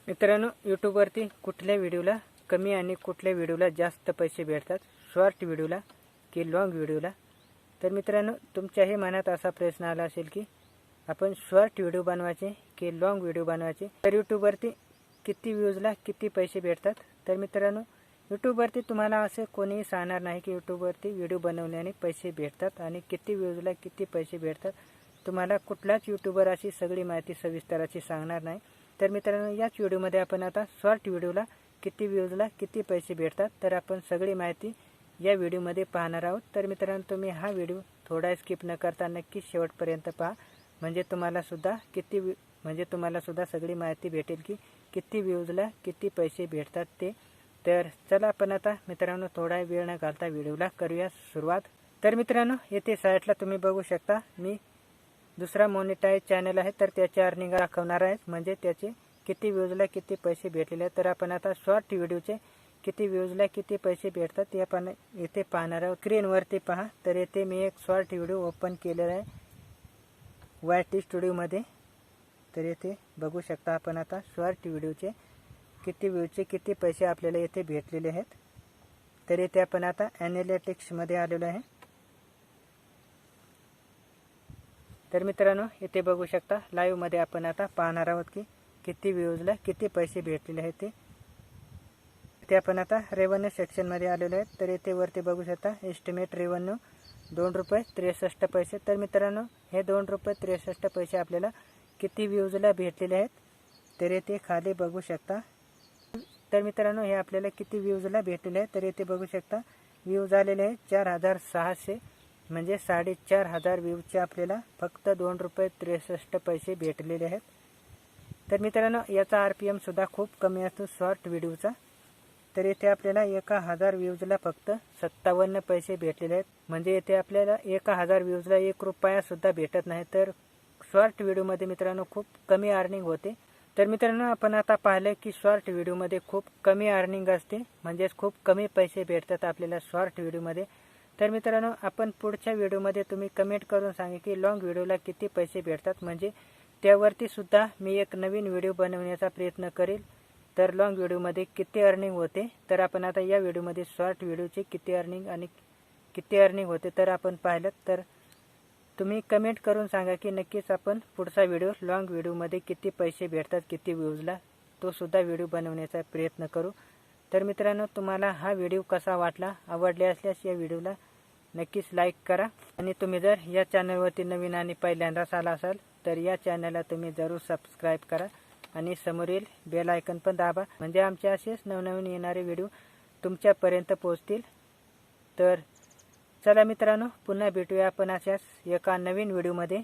मित्रांनो, यूट्यूबवरती कुठल्या व्हिडिओला कमी आणि कुठल्या व्हिडिओला जास्त पैसे भेटतात, शॉर्ट व्हिडिओला की लॉंग व्हिडिओला? तर मित्रांनो, तुमच्याही मनात असा प्रश्न आला असेल की आपण शॉर्ट व्हिडिओ बनवायचे की लॉंग व्हिडिओ बनवायचे, तर यूट्यूबवरती किती व्ह्यूजला किती पैसे भेटतात? तर मित्रांनो, यूट्यूबवरती तुम्हाला असे कोणीही सांगणार नाही की यूट्यूबवरती व्हिडिओ बनवल्याने पैसे भेटतात आणि किती व्ह्यूजला किती पैसे भेटतात. तुम्हाला कुठलाच यूट्यूबर अशी सगळी माहिती सविस्तर अशी सांगणार नाही. तर मित्रांनो, याच व्हिडिओमध्ये आपण आता शॉर्ट व्हिडिओला किती व्ह्यूजला किती पैसे भेटतात तर आपण सगळी माहिती या व्हिडिओमध्ये पाहणार आहोत. तर मित्रांनो, तुम्ही हा व्हिडिओ थोडा स्किप न करता नक्की शेवटपर्यंत पहा, म्हणजे तुम्हाला सुद्धा सगळी माहिती भेटेल की किती व्ह्यूजला किती पैसे भेटतात ते. तर चला आपण आता मित्रांनो थोडा वेळ न घालता व्हिडिओला करूया सुरुवात. तर मित्रांनो, येथे साईडला तुम्ही बघू शकता मी दुसरा मोनेटाईज चॅनल आहे, तर त्याचे अर्निंग दाखवणार आहे, म्हणजे त्याचे किती व्ह्यूजला किती पैसे भेटलेले आहेत. तर आपण आता शॉर्ट व्हिडिओचे किती व्ह्यूजला किती पैसे भेटतात ते आपण येथे पाहणार आहोत. स्क्रीनवरती पहा. तर येथे मी एक शॉर्ट व्हिडिओ ओपन केलेला आहे YT स्टुडिओमध्ये. तर येथे बघू शकता आपण आता शॉर्ट व्हिडिओचे किती व्ह्यूजचे किती पैसे आपल्याला येथे भेटलेले आहेत. तर येथे आपण आता ॲनालिटिक्समध्ये आलेलो आहे. तर मित्रांनो, येथे बघू शकता लाईव्हमध्ये आपण आता पाहणार आहोत की किती व्ह्यूजला किती पैसे भेटलेले आहेत ते. ते आपण आता रेव्हन्यू सेक्शनमध्ये आलेलो आहे. तर येथे वरती बघू शकता एस्टिमेट रेव्हन्यू ₹2.63. तर मित्रांनो, हे ₹2.63 आपल्याला किती व्ह्यूजला भेटलेले आहेत. तर येथे खाली बघू शकता. तर मित्रांनो, हे आपल्याला किती व्ह्यूजला भेटलेले आहेत. तर येथे बघू शकता व्ह्यूज आलेले आहेत 4600, म्हणजे 4500 व्ह्यूजचे आपल्याला फक्त ₹2.63 भेटलेले आहेत. तर मित्रांनो, याचा RPM सुद्धा खूप कमी असतो शॉर्ट व्हिडिओचा. तर येथे आपल्याला 1000 व्ह्यूजला फक्त 57 पैसे भेटलेले आहेत, म्हणजे येथे आपल्याला 1000 व्ह्यूजला ₹1 सुद्धा भेटत नाही. तर शॉर्ट व्हिडिओमध्ये मित्रांनो खूप कमी अर्निंग होते. तर मित्रांनो, आपण आता पाहिलं की शॉर्ट व्हिडिओमध्ये खूप कमी अर्निंग असते, म्हणजेच खूप कमी पैसे भेटतात आपल्याला शॉर्ट व्हिडिओमध्ये. तर मित्रांनो, आपण पुढच्या व्हिडिओमध्ये तुम्ही कमेंट करून सांगा की लॉंग व्हिडिओला किती पैसे भेटतात, म्हणजे त्यावरती सुद्धा मी एक नवीन व्हिडिओ बनवण्याचा प्रयत्न करेल. तर लॉंग व्हिडिओमध्ये किती अर्निंग होते, तर आपण आता या व्हिडिओमध्ये शॉर्ट व्हिडिओचे किती अर्निंग होते तर आपण पाहिलं. तर तुम्ही कमेंट करून सांगा की नक्कीच आपण पुढचा व्हिडिओ लॉंग व्हिडिओमध्ये किती पैसे भेटतात किती व्ह्यूजला तो सुद्धा व्हिडिओ बनवण्याचा प्रयत्न करू. तर मित्रांनो, तुम्हाला हा व्हिडिओ कसा वाटला? आवडले असल्यास या व्हिडिओला नक्कीच लाईक करा, आणि तुम्ही जर या चॅनलवरती नवीन आणि पहिल्यांदाच आला असाल तर या चॅनलला तुम्ही जरूर सबस्क्राईब करा आणि समोरील बेल आयकन पण दाबा, म्हणजे आमचे असेच नवनवीन येणारे व्हिडिओ तुमच्यापर्यंत पोहोचतील. तर चला मित्रांनो, पुन्हा भेटूया आपण अशाच एका नवीन व्हिडिओमध्ये.